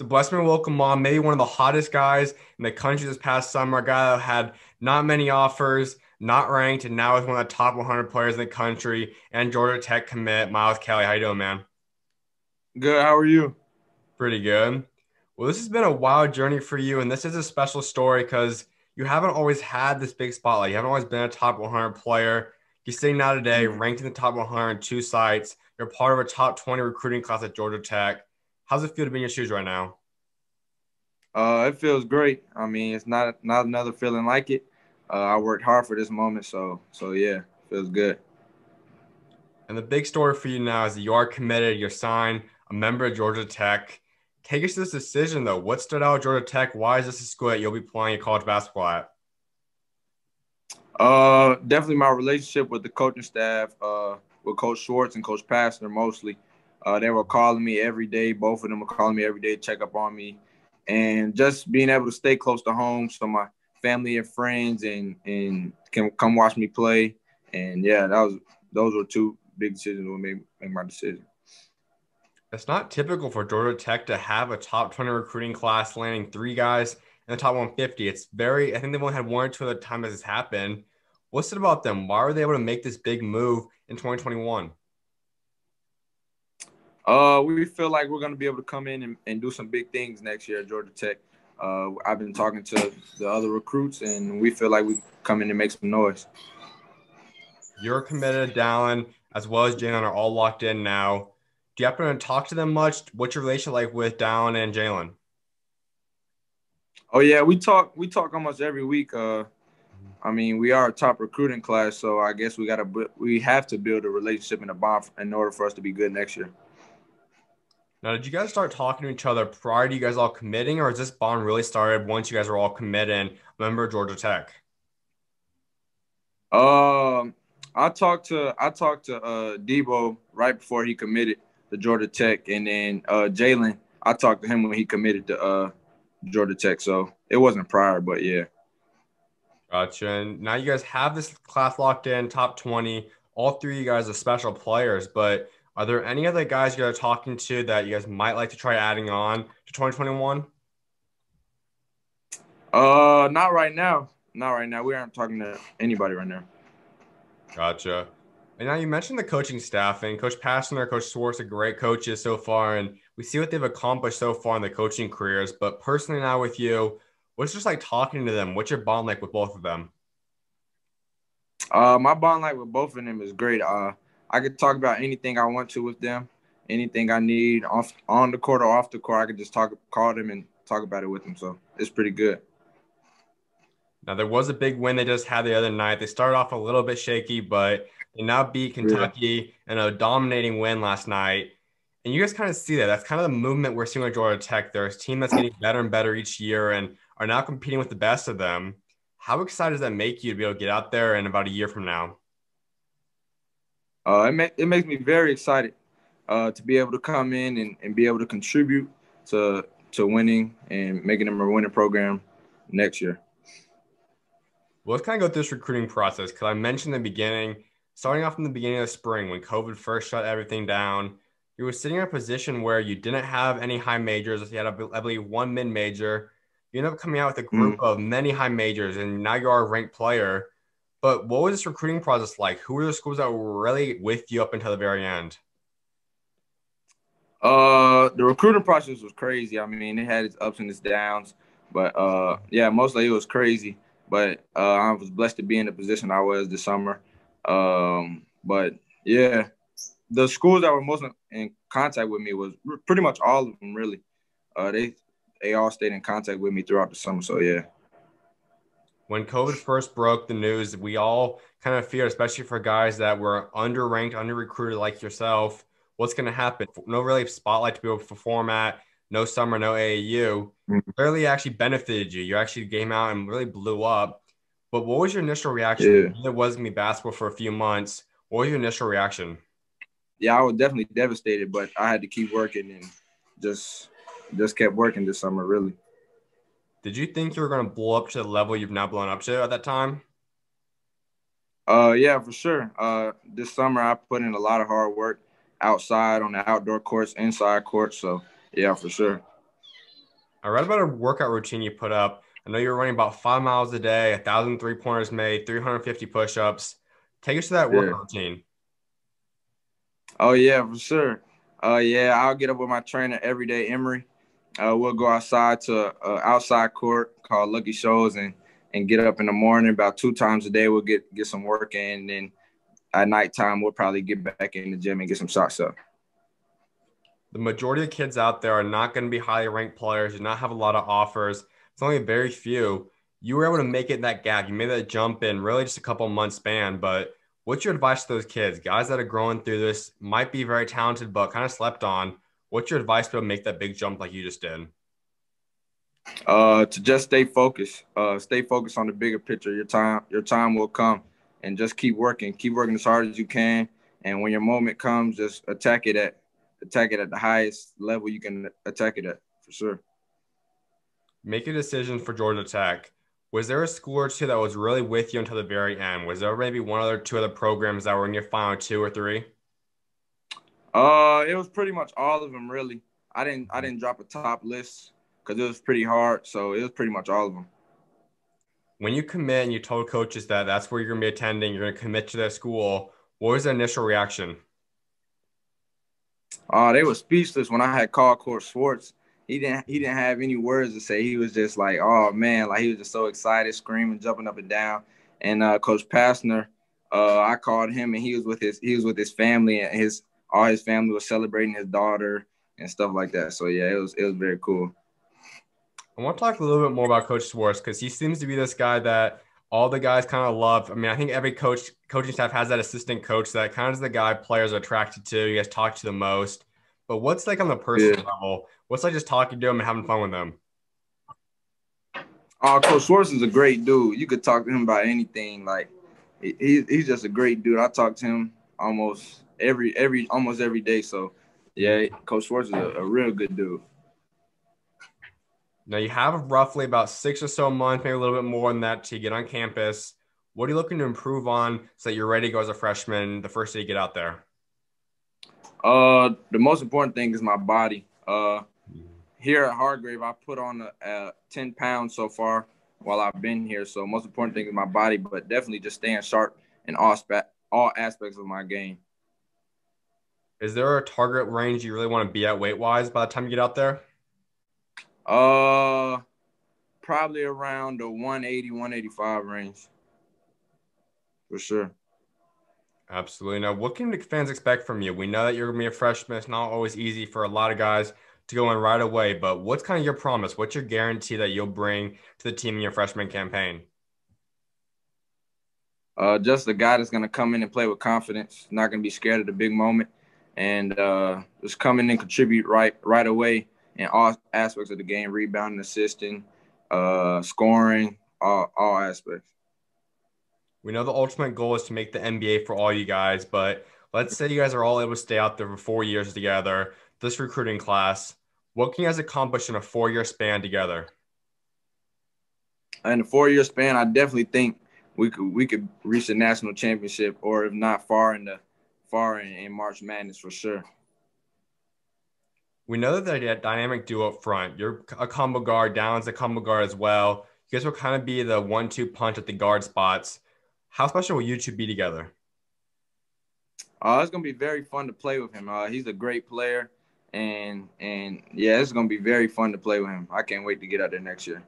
So bless me and welcome on maybe one of the hottest guys in the country this past summer, a guy that had not many offers, not ranked, and now is one of the top 100 players in the country and Georgia Tech commit, Miles Kelly. How you doing, man? Good. How are you? Pretty good. Well, this has been a wild journey for you, and this is a special story because you haven't always had this big spotlight. You haven't always been a top 100 player. You're sitting now today, ranked in the top 100 in two sites. You're part of a top 20 recruiting class at Georgia Tech. How's it feel to be in your shoes right now? It feels great. I mean, it's not another feeling like it. I worked hard for this moment, so yeah, feels good. And the big story for you now is that you are committed, you're signed, a member of Georgia Tech. Take us to this decision, though. What stood out at Georgia Tech? Why is this a school that you'll be playing college basketball at? Definitely my relationship with the coaching staff, with Coach Schwartz and Coach Pastner mostly. They were calling me every day. Both of them were calling me every day to check up on me, and just being able to stay close to home so my family and friends and can come watch me play. And yeah, those were two big decisions that made my decision. It's not typical for Georgia Tech to have a top 20 recruiting class landing three guys in the top 150. It's very, I think they've only had one or two other times this happened. What's it about them? Why were they able to make this big move in 2021? We feel like we're going to be able to come in and do some big things next year at Georgia Tech. I've been talking to the other recruits, and we feel like we come in and make some noise. You're committed, Dallan, as well as Jalon are all locked in now. Do you happen to talk to them much? What's your relationship like with Dallan and Jalon? Oh yeah, we talk almost every week. I mean, we are a top recruiting class, so I guess we have to build a relationship and a bond in order for us to be good next year. Now, did you guys start talking to each other prior to you guys all committing, or is this bond really started once you guys were all committed and a member of Georgia Tech? Um, I talked to Debo right before he committed to Georgia Tech, and then Jalon. I talked to him when he committed to Georgia Tech. So it wasn't prior, but yeah. Gotcha. And now you guys have this class locked in, top 20. All three of you guys are special players, but are there any other guys you guys are talking to that you guys might like to try adding on to 2021? Not right now. Not right now. We aren't talking to anybody right now. Gotcha. And now you mentioned the coaching staff, and Coach Pastner, Coach Swartz are great coaches so far, and we see what they've accomplished so far in their coaching careers. But personally, now with you, what's it just like talking to them? What's your bond like with both of them? My bond like with both of them is great. I could talk about anything I want to with them, anything I need on the court or off the court. I could just call them and talk about it with them. So it's pretty good. Now, there was a big win they just had the other night. They started off a little bit shaky, but they now beat Yeah. Kentucky in a dominating win last night. And you guys kind of see that. That's kind of the movement we're seeing with Georgia Tech. There's a team that's getting better and better each year and are now competing with the best of them. How excited does that make you to be able to get out there in about a year from now? It makes me very excited to be able to come in and be able to contribute to winning and making them a winning program next year. Well, let's kind of go through this recruiting process because I mentioned in the beginning, starting off in the beginning of the spring when COVID first shut everything down, you were sitting in a position where you didn't have any high majors. You had, I believe, one mid major. You ended up coming out with a group Mhm. of many high majors, and now you are a ranked player. But what was this recruiting process like? Who were the schools that were really with you up until the very end? The recruiting process was crazy. I mean, it had its ups and its downs, but yeah, mostly it was crazy. But I was blessed to be in the position I was this summer. But yeah, the schools that were most in contact with me was pretty much all of them. Really, they all stayed in contact with me throughout the summer. So yeah. When COVID first broke the news, we all kind of feared, especially for guys that were underranked, under recruited like yourself, what's going to happen? No really spotlight to be able to perform at, no summer, no AAU. Really actually benefited you. You actually came out and really blew up. But what was your initial reaction? Yeah. It was going to be basketball for a few months. What was your initial reaction? Yeah, I was definitely devastated, but I had to keep working and just just kept working this summer, really. Did you think you were going to blow up to the level you've now blown up to at that time? Yeah, for sure. This summer I put in a lot of hard work outside on the outdoor courts, inside courts. So yeah, for sure. I read about a workout routine you put up. I know you were running about 5 miles a day, 1,000 3-pointers made, 350 push-ups. Take us to that Yeah. workout routine. Oh yeah, for sure. Yeah, I'll get up with my trainer every day, Emery. We'll go outside to outside court called Lucky Shows and get up in the morning about 2 times a day. We'll get some work in, and then at nighttime we'll probably get back in the gym and get some shots up. The majority of kids out there are not going to be highly ranked players, do not have a lot of offers. It's only very few. You were able to make it that gap. You made that jump in really just a couple months span. But what's your advice to those kids, guys that are growing through this, might be very talented, but kind of slept on? What's your advice to make that big jump like you just did? To just stay focused. Stay focused on the bigger picture. Your time will come, and just keep working. Keep working as hard as you can. And when your moment comes, just attack it at the highest level you can attack it at, for sure. Make a decision for Georgia Tech. Was there a school or two that was really with you until the very end? Was there maybe one other two other programs that were in your final two or three? It was pretty much all of them, really. I didn't drop a top list because it was pretty hard. So it was pretty much all of them. When you commit and you told coaches that that's where you're going to be attending, you're going to commit to that school, what was the initial reaction? They were speechless when I had called Coach Swartz. He didn't have any words to say. He was just like, oh man, like he was just so excited, screaming, jumping up and down. And Coach Pastner, I called him, and he was with his family, and his all his family was celebrating his daughter and stuff like that. So yeah, it was very cool. I want to talk a little bit more about Coach Swartz because he seems to be this guy that all the guys kind of love. I mean, I think every coaching staff has that assistant coach that kind of is the guy players are attracted to. You guys talk to the most. But what's like on the personal Yeah. level? What's like just talking to him and having fun with them? Coach Swartz is a great dude. You could talk to him about anything. Like he's just a great dude. I talk to him almost every day. So yeah, Coach Swartz is a real good dude. Now you have roughly about 6 or so months, maybe a little bit more than that to get on campus. What are you looking to improve on so that you're ready to go as a freshman the first day you get out there? The most important thing is my body. Here at Hargrave, I put on 10 pounds so far while I've been here. So most important thing is my body, but definitely just staying sharp in all aspects of my game. Is there a target range you really want to be at weight wise by the time you get out there? Uh, Probably around the 180, 185 range for sure. Absolutely. Now, what can the fans expect from you? We know that you're going to be a freshman. It's not always easy for a lot of guys to go in right away, but what's kind of your promise? What's your guarantee that you'll bring to the team in your freshman campaign? Just a guy that's going to come in and play with confidence, not going to be scared of the big moment, and just come in and contribute right away in all aspects of the game: rebounding, assisting, scoring, all aspects. We know the ultimate goal is to make the NBA for all you guys, but let's say you guys are all able to stay out there for 4 years together, this recruiting class. What can you guys accomplish in a 4 year span together? In a 4 year span, I definitely think we could reach the national championship, or if not, far in March Madness for sure. We know that the dynamic duo up front. You're a combo guard, Dallan's a combo guard as well. You guys will kind of be the 1-2 punch at the guard spots. How special will you two be together? It's gonna be very fun to play with him. He's a great player, and yeah, it's gonna be very fun to play with him. I can't wait to get out there next year.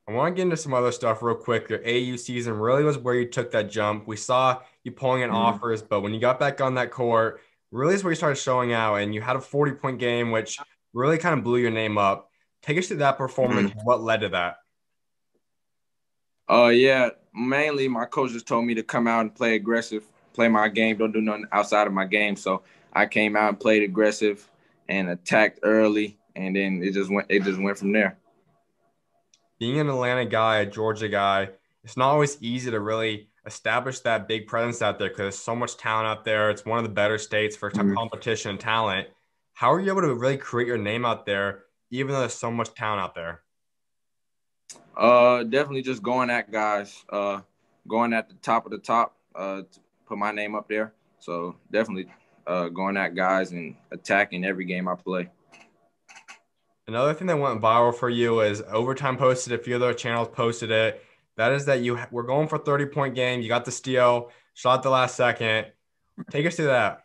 I want to get into some other stuff real quick. Your AU season really was where you took that jump. We saw you pulling in Mm-hmm. offers, but when you got back on that court, really is where you started showing out, and you had a 40-point game, which really kind of blew your name up. Take us to that performance. Mm-hmm. What led to that? Yeah, mainly my coach just told me to come out and play aggressive, play my game, don't do nothing outside of my game. So I came out and played aggressive and attacked early, and then it just went from there. Being an Atlanta guy, a Georgia guy, it's not always easy to really establish that big presence out there because there's so much talent out there. It's one of the better states for Mm-hmm. competition and talent. How are you able to really create your name out there, even though there's so much talent out there? Definitely just going at guys, going at the top of the top, to put my name up there. So definitely going at guys and attacking every game I play. Another thing that went viral for you is Overtime posted, a few other channels posted it. That is that you were going for 30-point game. You got the steal, shot the last second. Take us through that.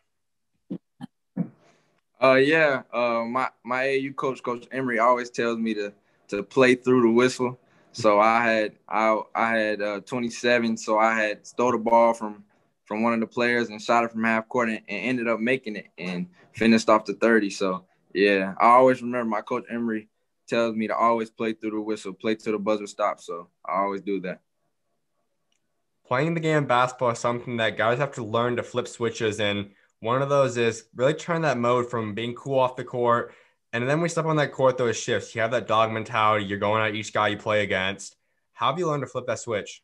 Yeah. My AU coach, Coach Emery, always tells me to play through the whistle. So I had 27. So I had stole the ball from one of the players and shot it from half court and ended up making it and finished off the 30. So yeah, I always remember my coach Emery tells me to always play through the whistle, play till the buzzer stops. So I always do that. Playing the game of basketball is something that guys have to learn to flip switches. And one of those is really turn that mode from being cool off the court. And then we step on that court, those shifts. You have that dog mentality. You're going at each guy you play against. How have you learned to flip that switch?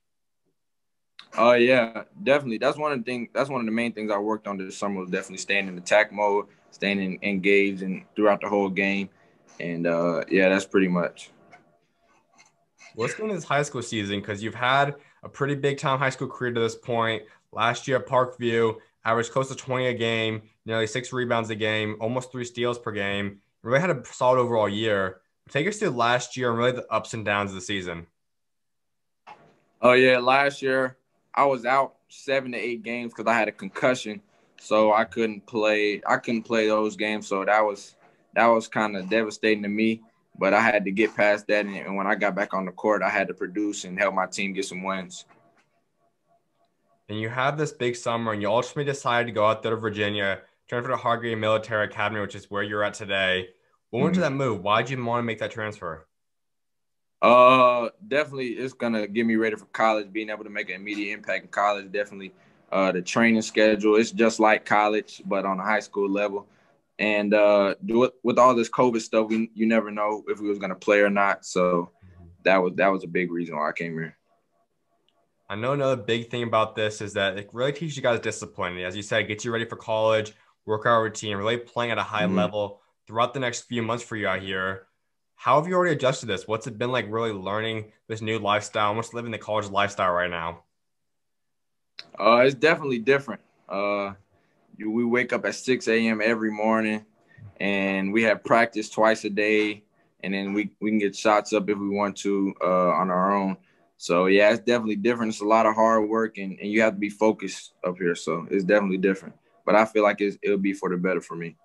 Oh yeah, definitely. That's one of the things. That's one of the main things I worked on this summer was definitely staying in attack mode, staying engaged and throughout the whole game. And yeah, that's pretty much. Let's go into this high school season because you've had a pretty big time high school career to this point. Last year at Parkview, averaged close to 20 a game, nearly 6 rebounds a game, almost 3 steals per game. Really had a solid overall year. Take us through last year and really the ups and downs of the season. Oh yeah, last year I was out 7 to 8 games because I had a concussion, so I couldn't play. I couldn't play those games, so that was kind of devastating to me. But I had to get past that, and when I got back on the court, I had to produce and help my team get some wins. And you have this big summer, and you ultimately decided to go out there to Virginia, transfer to Hargrave Military Academy, which is where you're at today. What went to that move? Why did you want to make that transfer? Definitely, it's gonna get me ready for college. Being able to make an immediate impact in college, definitely. The training schedule, it's just like college, but on a high school level. And do it with all this COVID stuff. You never know if we was gonna play or not. So that was a big reason why I came here. I know another big thing about this is that it really teaches you guys discipline. As you said, it gets you ready for college, workout routine, really playing at a high level throughout the next few months for you out here. How have you already adjusted this? What's it been like really learning this new lifestyle, almost living the college lifestyle right now? It's definitely different. We wake up at 6 a.m. every morning, and we have practice twice a day, and then we can get shots up if we want to on our own. So yeah, it's definitely different. It's a lot of hard work, and you have to be focused up here. So it's definitely different. But I feel like it'll be for the better for me.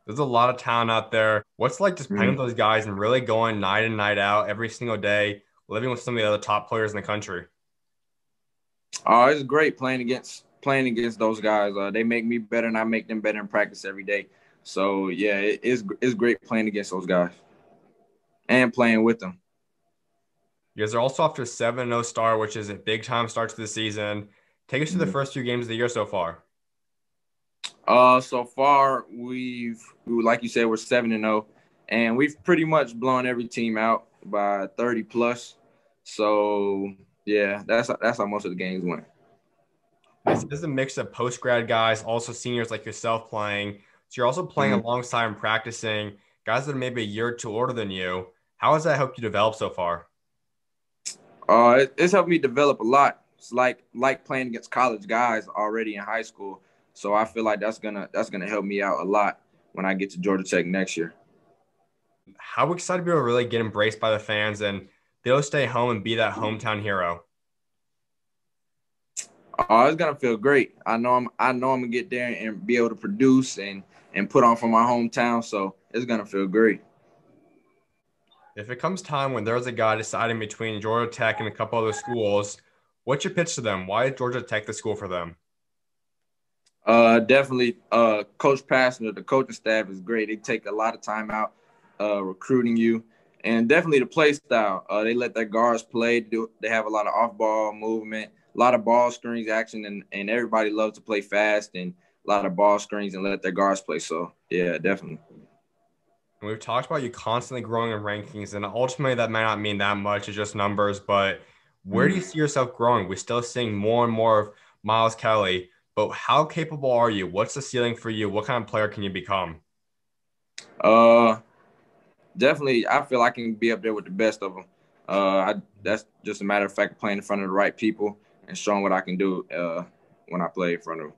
There's a lot of talent out there. What's it like just playing with those guys and really going night in, night out every single day, living with some of the other top players in the country? Oh, it's great playing against those guys. They make me better, and I make them better in practice every day. So yeah, it's great playing against those guys and playing with them. You guys are also off to a 7-0 start, which is a big time start to the season. Take us to the first few games of the year so far. So far like you said, we're 7-0, and we've pretty much blown every team out by 30 plus. So yeah, that's how most of the games went. This is a mix of post-grad guys, also seniors like yourself playing. So you're also playing alongside and practicing guys that are maybe a year or two older than you. How has that helped you develop so far? It's helped me develop a lot. It's like playing against college guys already in high school. So I feel like that's gonna help me out a lot when I get to Georgia Tech next year. How excited to be able to really get embraced by the fans and they'll stay home and be that hometown hero? Oh, it's gonna feel great. I know I'm gonna get there and be able to produce and put on for my hometown. So it's gonna feel great. If it comes time when there's a guy deciding between Georgia Tech and a couple other schools, what's your pitch to them? Why is Georgia Tech the school for them? Definitely. Coach Pastner, the coaching staff is great. They take a lot of time out recruiting you, and definitely the play style. They let their guards play. They have a lot of off-ball movement, a lot of ball screens action, and everybody loves to play fast and a lot of ball screens and let their guards play. So yeah, definitely. And we've talked about you constantly growing in rankings, and ultimately that may not mean that much. It's just numbers, but where do you see yourself growing? We're still seeing more and more of Miles Kelly, but how capable are you? What's the ceiling for you? What kind of player can you become? Uh, Definitely. I feel I can be up there with the best of them. That's just a matter of fact playing in front of the right people and showing what I can do when I play in front of them.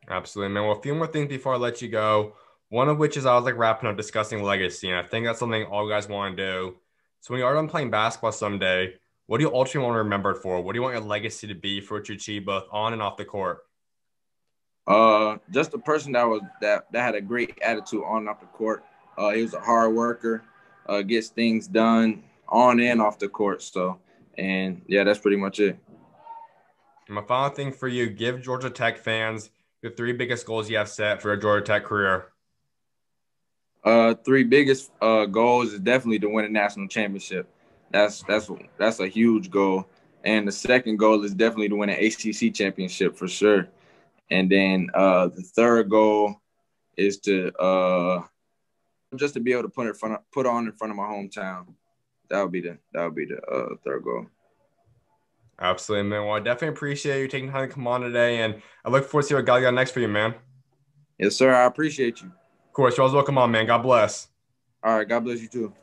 Absolutely, man. Well, a few more things before I let you go. One of which is I was like wrapping up discussing legacy, and I think that's something all guys want to do. So when you are done playing basketball someday, what do you ultimately want to remember it for? What do you want your legacy to be for what you achieve both on and off the court? Just a person that had a great attitude on and off the court. He was a hard worker, gets things done on and off the court. So, and yeah, that's pretty much it. And my final thing for you, give Georgia Tech fans your three biggest goals you have set for your Georgia Tech career. Three biggest goals is definitely to win a national championship. That's a huge goal. And the second goal is definitely to win an ACC championship for sure. And then the third goal is to just to be able to put on in front of my hometown. That would be the third goal. Absolutely, man. Well, I definitely appreciate you taking time to come on today, and I look forward to see what God got next for you, man. Yes, sir. I appreciate you. Of course, you're always welcome on, man. God bless. All right. God bless you too.